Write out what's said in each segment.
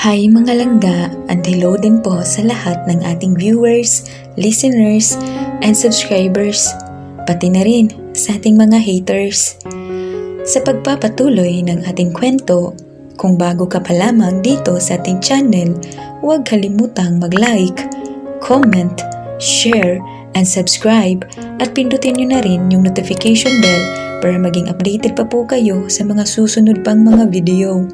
Hi mga langga, and hello din po sa lahat ng ating viewers, listeners, and subscribers, pati na rin sa ating mga haters. Sa pagpapatuloy ng ating kwento, kung bago ka pa lamang dito sa ating channel, huwag kalimutang mag-like, comment, share, and subscribe at pindutin nyo na rin yung notification bell para maging updated pa po kayo sa mga susunod pang mga video.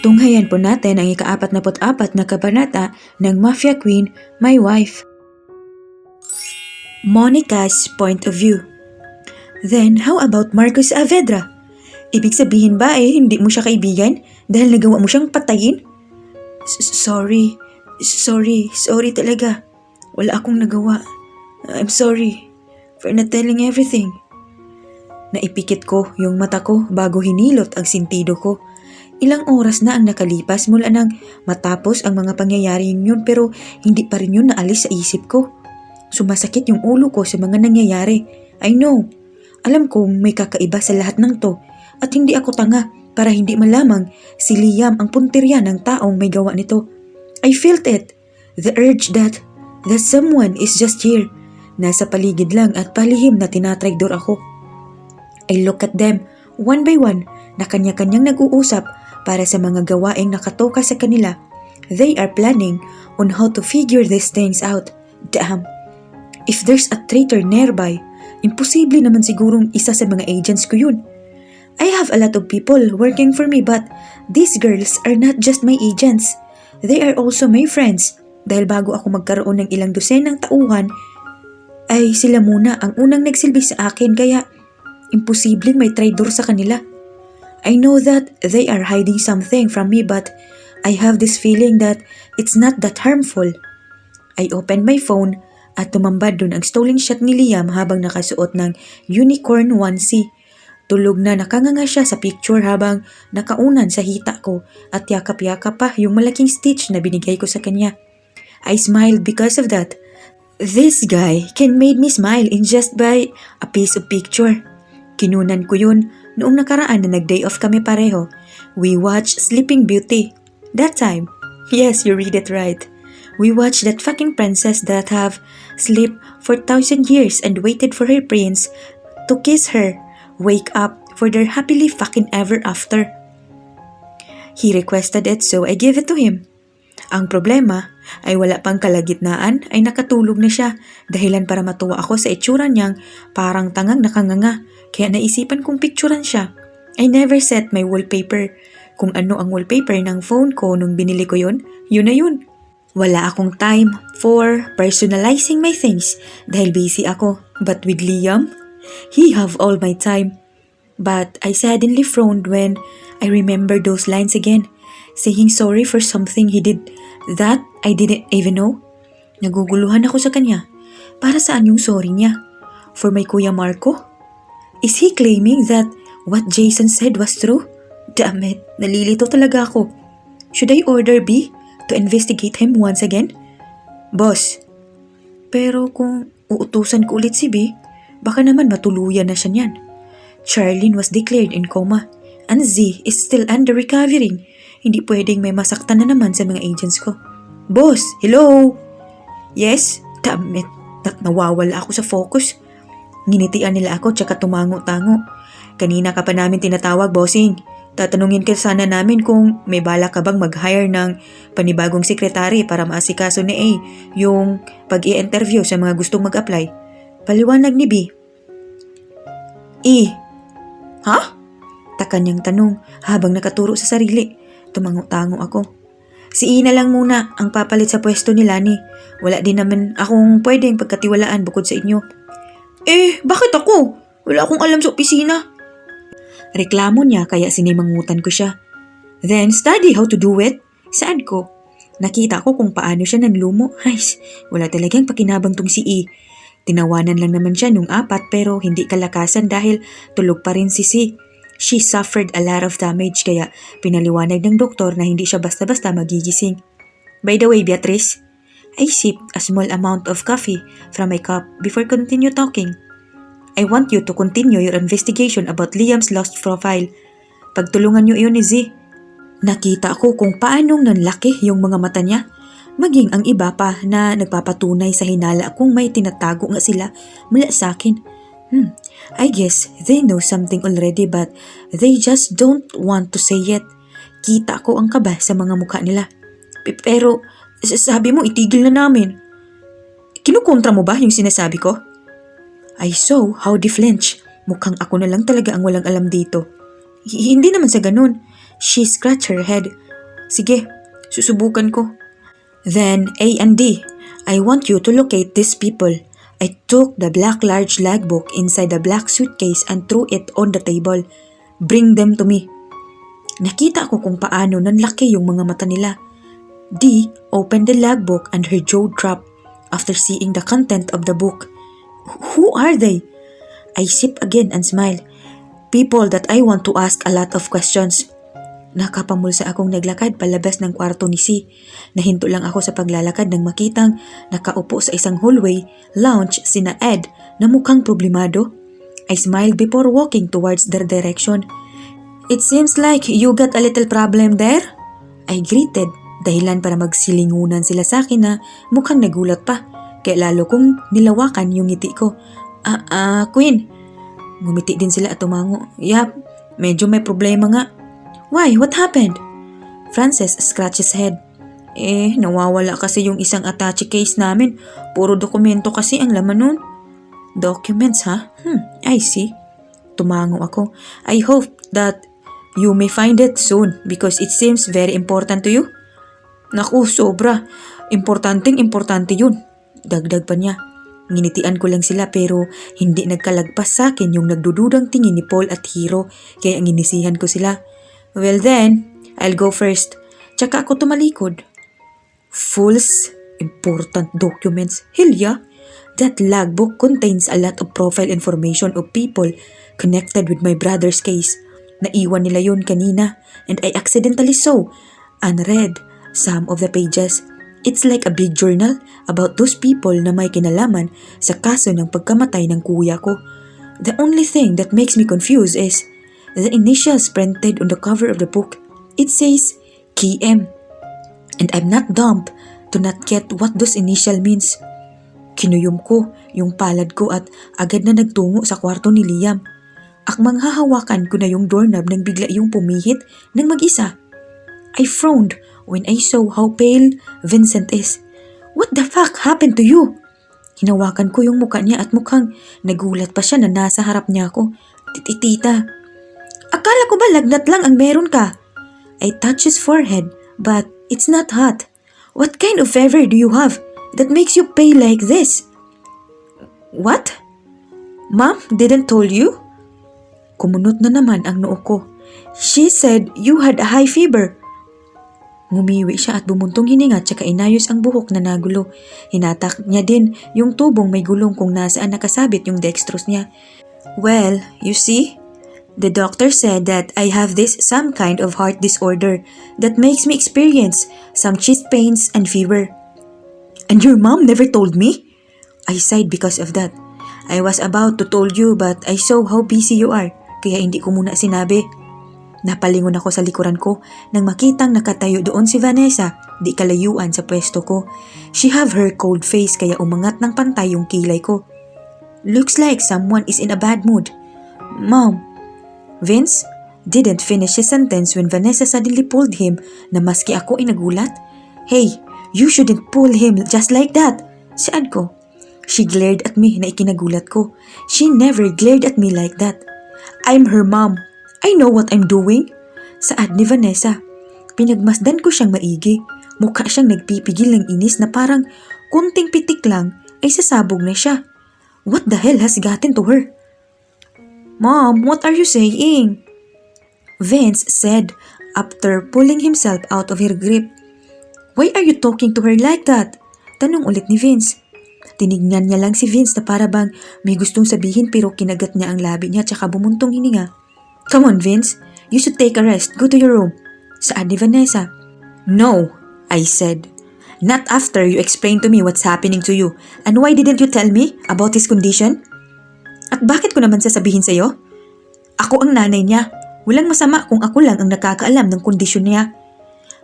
Tunghayan po natin ang ika-44 na kabanata ng Mafia Queen, My Wife. Monica's point of view. Then, how about Marcos Saavedra? Ibig sabihin ba hindi mo siya kaibigan dahil nagawa mo siyang patayin? Sorry talaga. Wala akong nagawa. I'm sorry for not telling everything. Naipikit ko yung mata ko bago hinilot ang sintido ko. Ilang oras na ang nakalipas mula nang matapos ang mga pangyayari yun pero hindi pa rin yun naalis sa isip ko. Sumasakit yung ulo ko sa mga nangyayari. I know. Alam kong may kakaiba sa lahat ng to at hindi ako tanga para hindi malamang si Liam ang puntirya ng taong may gawa nito. I felt it. The urge that someone is just here. Nasa paligid lang at palihim na tinatraydor ako. I look at them one by one na kanya-kanyang nag-uusap para sa mga gawaing nakatoka sa kanila. They are planning on how to figure these things out. Damn! If there's a traitor nearby, imposible naman sigurong isa sa mga agents ko yun. I have a lot of people working for me but these girls are not just my agents. They are also my friends. Dahil bago ako magkaroon ng ilang dosenang tauhan, ay sila muna ang unang nagsilbi sa akin kaya imposibleng may traitor sa kanila. I know that they are hiding something from me but I have this feeling that it's not that harmful. I opened my phone at tumambad dun ang stolen shot ni Liam habang nakasuot ng unicorn onesie. Tulog na nakanganga siya sa picture habang nakaunan sa hita ko at yakap-yakap pa yung malaking stitch na binigay ko sa kanya. I smiled because of that. This guy can made me smile in just by a piece of picture. Kinunan ko yun noong nakaraan na nag-day off kami pareho. We watched Sleeping Beauty. That time. Yes, you read it right. We watched that fucking princess that have slept for 1,000 years and waited for her prince to kiss her, wake up for their happily fucking ever after. He requested it so I gave it to him. Ang problema ay wala pang kalagitnaan ay nakatulog na siya dahilan para matuwa ako sa itsura niyang parang tangang nakanganga kaya naisipan kong picturean siya. I never set my wallpaper. Kung ano ang wallpaper ng phone ko nung binili ko yun na yun. Wala akong time for personalizing my things dahil busy ako. But with Liam, he have all my time. But I suddenly frowned when I remember those lines again. Saying sorry for something he did that I didn't even know. Naguguluhan ako sa kanya. Para saan yung sorry niya? For my Kuya Marco? Is he claiming that what Jason said was true? Damn it, nalilito talaga ako. Should I order B to investigate him once again? Boss, pero kung uutusan ko ulit si B, baka naman matuluyan na siya niyan. Charlene was declared in coma and Z is still under recovering. Hindi pwedeng may masaktan na naman sa mga agents ko. Boss, hello? Yes? Damn it, nawawala ako sa focus. Nginitian nila ako tsaka tumango-tango. Kanina ka pa namin tinatawag, bossing. Tatanungin ka sana namin kung may bala ka bang mag-hire ng panibagong sekretary para maasikaso ni A yung pag-i-interview sa mga gustong mag-apply. Paliwanag ni B. E. Ha? Takan niyang tanong habang nakaturo sa sarili. Tumango-tango ako. Si Ina lang muna ang papalit sa pwesto ni Lani. Wala din naman akong pwedeng pagkatiwalaan bukod sa inyo. Bakit ako? Wala akong alam sa opisina. Reklamo niya kaya sinimangutan ko siya. Then study how to do it. Saan ko? Nakita ko kung paano siya nanlumo. Ay, wala talagang pakinabang tong si E. Tinawanan lang naman siya nung 4 pero hindi kalakasan dahil tulog pa rin si C. She suffered a lot of damage kaya pinaliwanag ng doktor na hindi siya basta-basta magigising. By the way, Beatrice, I sipped a small amount of coffee from my cup before continue talking. I want you to continue your investigation about Liam's lost profile. Pagtulungan niyo iyon ni Z. Nakita ko kung paanong nanlaki yung mga mata niya. Maging ang iba pa na nagpapatunay sa hinala kung may tinatago nga sila mula sa akin. I guess they know something already but they just don't want to say it. Kita ko ang kaba sa mga mukha nila. Pero sabi mo itigil na namin. Kinukontra mo ba yung sinasabi ko? I saw how they flinch. Mukhang ako na lang talaga ang walang alam dito. Hindi naman sa ganun. She scratched her head. Sige, susubukan ko. Then A and D, I want you to locate these people. I took the black large logbook inside the black suitcase and threw it on the table. Bring them to me. Nakita ko kung paano nanlaki yung mga mata nila. D opened the logbook and her jaw dropped after seeing the content of the book. Who are they? I sip again and smile. People that I want to ask a lot of questions. Nakapamulsa akong naglakad palabas ng kwarto ni C. Nahinto lang ako sa paglalakad nang makitang nakaupo sa isang hallway lounge sina Ed na mukhang problemado. I smiled before walking towards their direction. It seems like you got a little problem there? I greeted, dahilan para magsilingunan sila sa akin na mukhang nagulat pa. Kaya lalo kong nilawakan yung ngiti ko. Queen. Ngumiti din sila at tumango. Yap, medyo may problema nga. Why? What happened? Frances scratched his head. Nawawala kasi yung isang attache case namin. Puro dokumento kasi ang laman nun. Documents, ha? I see. Tumango ako. I hope that you may find it soon because it seems very important to you. Naku, sobra. Importante yun. Dagdag pa niya. Nginitian ko lang sila pero hindi nagkalagpas sa akin yung nagdududang tingin ni Paul at Hiro kaya nginisihan ko sila. Well then, I'll go first. Tsaka ako tumalikod. Fools, important documents. Hell yeah, that logbook contains a lot of profile information of people connected with my brother's case. Naiwan nila yun kanina and I accidentally saw unread some of the pages. It's like a big journal about those people na may kinalaman sa kaso ng pagkamatay ng kuya ko. The only thing that makes me confused is the initials printed on the cover of the book. It says KM. And I'm not dumb to not get what those initial means. Kinuyom ko yung palad ko at agad na nagtungo sa kwarto ni Liam. Akmang hahawakan ko na yung doorknob nang bigla yung pumihit ng mag-isa. I frowned when I saw how pale Vincent is. What the fuck happened to you? Hinawakan ko yung mukha niya at mukhang nagulat pa siya na nasa harap niya ako. Tita, akala ko ba lagnat lang ang meron ka? I touched his forehead, but it's not hot. What kind of fever do you have that makes you pale like this? What? Mom didn't told you? Kumunot na naman ang noo ko. She said you had a high fever. Ngumiwi siya at bumuntong hininga tsaka inayos ang buhok na nagulo. Hinatak niya din yung tubong may gulong kung nasaan nakasabit yung dextrose niya. Well, you see? The doctor said that I have some kind of heart disorder that makes me experience some chest pains and fever. And your mom never told me? I sighed because of that. I was about to told you but I saw how busy you are, kaya hindi ko muna sinabi. Napalingon ako sa likuran ko nang makitang nakatayo doon si Vanessa, di kalayuan sa pwesto ko. She have her cold face kaya umangat ng pantay yung kilay ko. Looks like someone is in a bad mood. Mom. Vince didn't finish his sentence when Vanessa suddenly pulled him na maski ako ay nagulat. Hey, you shouldn't pull him just like that. Saad ko. She glared at me na ikinagulat ko. She never glared at me like that. I'm her mom. I know what I'm doing. Saad ni Vanessa. Pinagmasdan ko siyang maigi. Mukha siyang nagpipigil ng inis na parang kunting pitik lang ay sasabog na siya. What the hell has gotten to her? Mom, what are you saying? Vince said after pulling himself out of her grip. Why are you talking to her like that? Tanong ulit ni Vince. Tinignan niya lang si Vince na para bang may gustong sabihin pero kinagat niya ang labi niya tsaka bumuntong hininga. Come on, Vince. You should take a rest. Go to your room. Saad ni Vanessa. No, I said. Not after you explained to me what's happening to you. And why didn't you tell me about his condition? At bakit ko naman sasabihin sa'yo? Ako ang nanay niya. Walang masama kung ako lang ang nakakaalam ng kondisyon niya.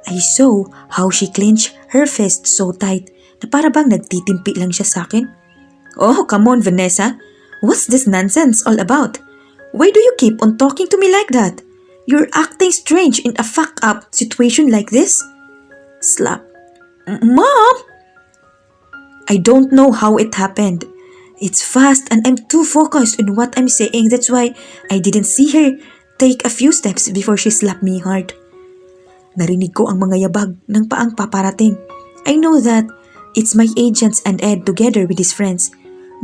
I saw how she clenched her fist so tight na para bang nagtitimpi lang siya sa akin. Oh, come on, Vanessa. What's this nonsense all about? Why do you keep on talking to me like that? You're acting strange in a fuck-up situation like this. Slap. Mom! I don't know how it happened. It's fast and I'm too focused on what I'm saying. That's why I didn't see her take a few steps before she slapped me hard. Narinig ko ang mga yabag ng paang paparating. I know that it's my agents and Ed together with his friends.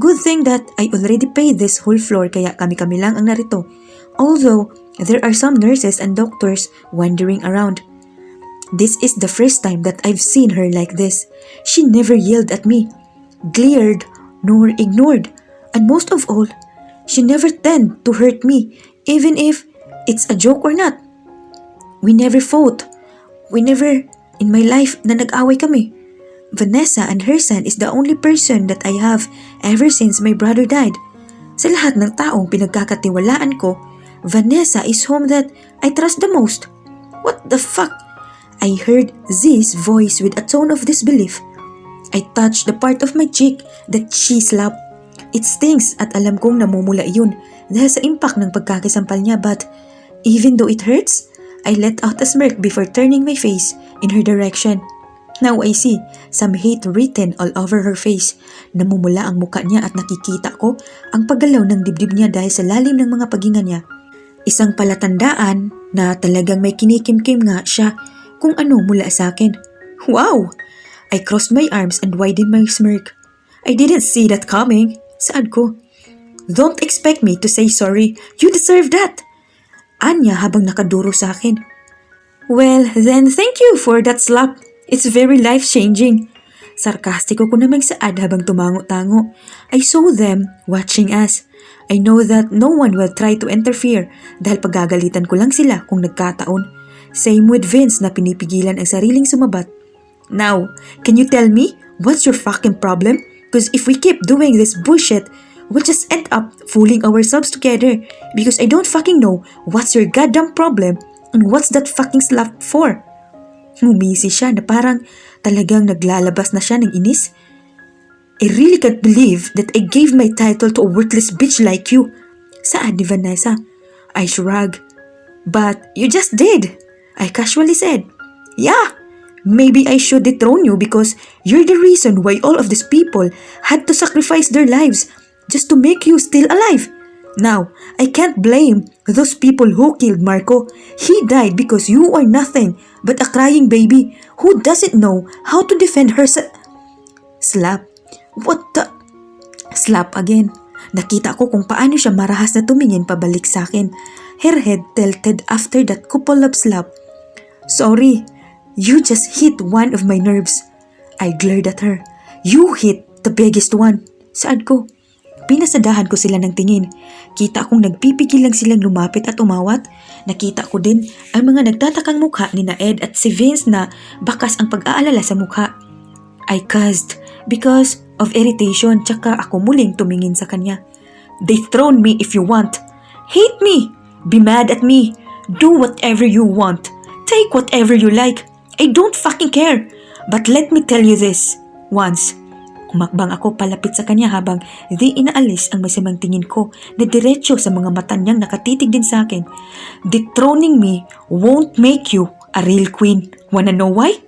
Good thing that I already paid this whole floor kaya kami-kami lang ang narito. Although, there are some nurses and doctors wandering around. This is the first time that I've seen her like this. She never yelled at me, glared, nor ignored. And most of all, she never tend to hurt me, even if it's a joke or not. We never fought. We never, in my life, na nag-away kami. Vanessa and her son is the only person that I have ever since my brother died. Sa lahat ng taong pinagkakatiwalaan ko, Vanessa is whom that I trust the most. What the fuck? I heard Z's voice with a tone of disbelief. I touched the part of my cheek that she slapped. It stings at alam kong namumula yun dahil sa impact ng pagkakasampal niya, but even though it hurts, I let out a smirk before turning my face in her direction. Now I see some hate written all over her face. Namumula ang muka niya at nakikita ko ang paggalaw ng dibdib niya dahil sa lalim ng mga paghinga niya. Isang palatandaan na talagang may kinikimkim nga siya kung ano mula sa akin. Wow! I crossed my arms and widened my smirk. I didn't see that coming. Saad ko. Don't expect me to say sorry. You deserve that. Anya habang nakaduro sa akin. Well, then thank you for that slap. It's very life-changing. Sarkastiko ko namang saad habang tumango-tango. I saw them watching us. I know that no one will try to interfere dahil pagagalitan ko lang sila kung nagkataon. Same with Vince na pinipigilan ang sariling sumabat. Now, can you tell me what's your fucking problem? Because if we keep doing this bullshit, we'll just end up fooling ourselves together because I don't fucking know what's your goddamn problem and what's that fucking slap for. Ngumisi siya na parang talagang naglalabas na siya ng inis. I really can't believe that I gave my title to a worthless bitch like you. Saad ni Vanessa. I shrugged. But you just did. I casually said. Yeah, maybe I should dethrone you because you're the reason why all of these people had to sacrifice their lives just to make you still alive. Now, I can't blame those people who killed Marco. He died because you are nothing but a crying baby who doesn't know how to defend herself. Slap. What the? Slap again. Nakita ko kung paano siya marahas na tumingin pabalik sa akin. Her head tilted after that couple of slap. Sorry, you just hit one of my nerves. I glared at her. You hit the biggest one. Saad ko. Pinasadahan ko sila ng tingin. Kita kong nagpipigil lang silang lumapit at umawat. Nakita ko din ang mga nagtatakang mukha ni na Ed at si Vince na bakas ang pag-aalala sa mukha. I cussed because of irritation tsaka ako muling tumingin sa kanya. Dethrone me if you want. Hate me. Be mad at me. Do whatever you want. Take whatever you like. I don't fucking care. But let me tell you this. Once, umakbang ako palapit sa kanya habang di inaalis ang masamang tingin ko na diretso sa mga mata niyang nakatitig din sa akin. Dethroning me won't make you a real queen. Wanna know why?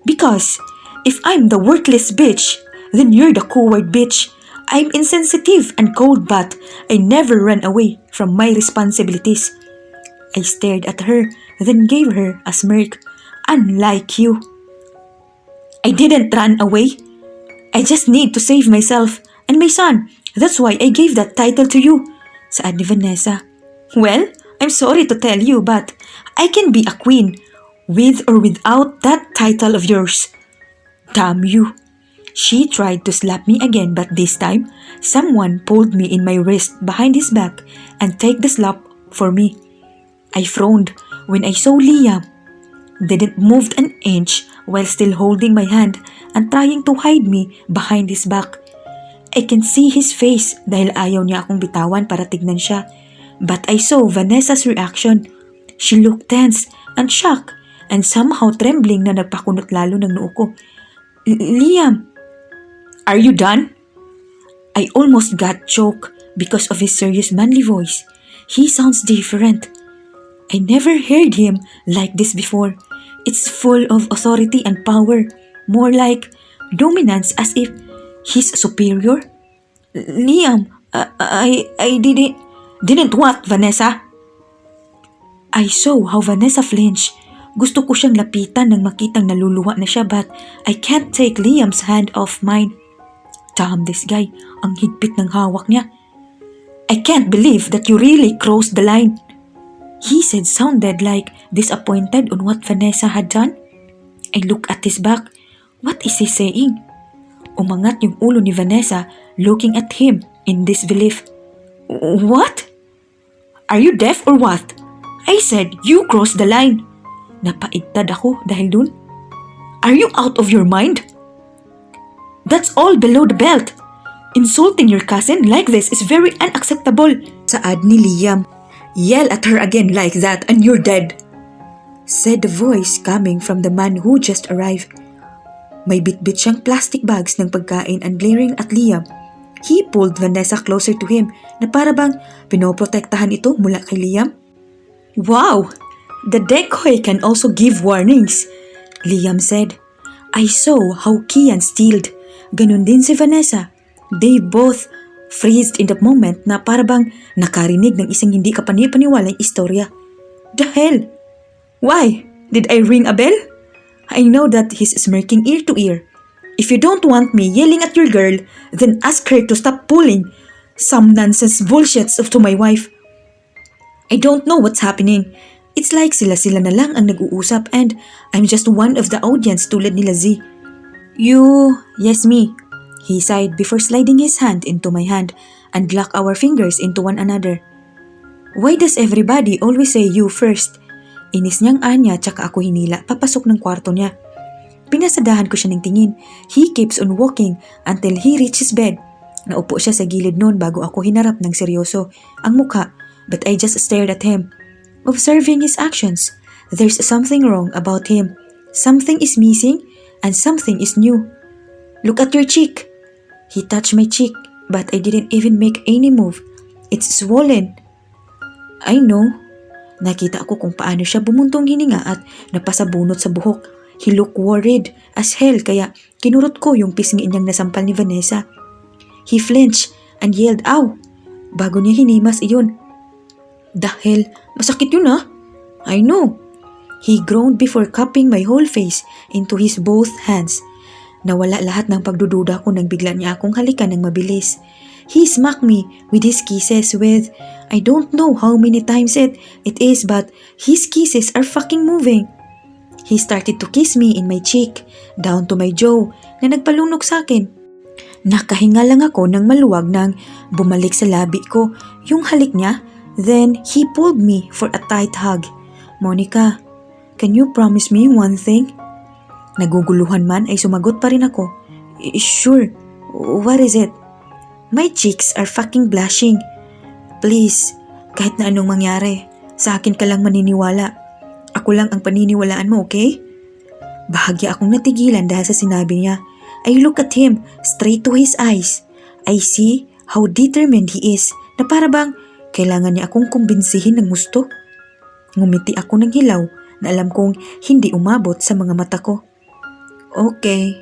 Because if I'm the worthless bitch, then you're the coward bitch. I'm insensitive and cold, but I never ran away from my responsibilities. I stared at her, then gave her a smirk. Unlike you. I didn't run away. I just need to save myself and my son. That's why I gave that title to you. Saad ni Vanessa. Well, I'm sorry to tell you, but I can be a queen with or without that title of yours. Damn you. She tried to slap me again, but this time, someone pulled me in my wrist behind his back and take the slap for me. I frowned when I saw Liam. Didn't move an inch while still holding my hand and trying to hide me behind his back. I can see his face dahil ayaw niya akong bitawan para tignan siya. But I saw Vanessa's reaction. She looked tense and shocked and somehow trembling na nagpakunot lalo ng noo ko. Liam! Are you done? I almost got choked because of his serious manly voice. He sounds different. I never heard him like this before. It's full of authority and power, more like dominance as if he's superior. Liam, I didn't what, Vanessa? I saw how Vanessa flinched. Gusto ko siyang lapitan nang makitang naluluwa na siya but I can't take Liam's hand off mine. Damn this guy, ang higpit ng hawak niya. I can't believe that you really crossed the line. He said sounded like disappointed on what Vanessa had done. I look at his back. What is he saying? Umangat yung ulo ni Vanessa looking at him in disbelief. What? Are you deaf or what? I said you crossed the line. Napaigtad ako dahil dun. Are you out of your mind? That's all below the belt. Insulting your cousin like this is very unacceptable. Saad ni Liam. Yell at her again like that and you're dead. Said the voice coming from the man who just arrived. May bitbit siyang plastic bags ng pagkain and glaring at Liam. He pulled Vanessa closer to him na para bang pinoprotektahan ito mula kay Liam. Wow! The decoy can also give warnings, Liam said. I saw how Kian stealed. Ganun din si Vanessa. They both freezed in the moment na para bang nakarinig ng isang hindi kapani-paniwalang istorya. The hell? Why? Did I ring a bell? I know that he's smirking ear to ear. If you don't want me yelling at your girl, then ask her to stop pulling some nonsense bullshits to my wife. I don't know what's happening. It's like sila-sila na lang ang nag-uusap and I'm just one of the audience tulad nila Z. Yes me, he sighed before sliding his hand into my hand and lock our fingers into one another. Why does everybody always say you first? Inis niyang anya tsaka ako hinila papasok ng kwarto niya. Pinasadahan ko siya ng tingin. He keeps on walking until he reaches bed. Naupo siya sa gilid noon bago ako hinarap ng seryoso ang mukha but I just stared at him. Observing his actions, there's something wrong about him. Something is missing and something is new. Look at your cheek. He touched my cheek but I didn't even make any move. It's swollen. I know. Nakita ko kung paano siya bumuntong hininga at napasabunot sa buhok. He looked worried as hell kaya kinurot ko yung pisngi niyang nasampal ni Vanessa. He flinched and yelled, "Ow!" Bago niya hinimas iyon. Dahil masakit yun ah. I know. He groaned before cupping my whole face into his both hands. Nawala lahat ng pagdududa ko nang bigla niya akong halikan ng mabilis. He smacked me with his kisses with, I don't know how many times it is but his kisses are fucking moving. He started to kiss me in my cheek, down to my jaw, na nagpalunok sa akin. Nakahinga lang ako ng maluwag nang bumalik sa labi ko yung halik niya. Then he pulled me for a tight hug. Monica, can you promise me one thing? Naguguluhan man ay sumagot pa rin ako. Sure, what is it? My cheeks are fucking blushing. Please, kahit na anong mangyari, sa akin ka lang maniniwala. Ako lang ang paniniwalaan mo, okay? Bahagya akong natigilan dahil sa sinabi niya. I look at him, straight to his eyes. I see how determined he is, na para bang kailangan niya akong kumbinsihin ng gusto. Ngumiti ako ng hilaw na alam kong hindi umabot sa mga mata ko. Okay,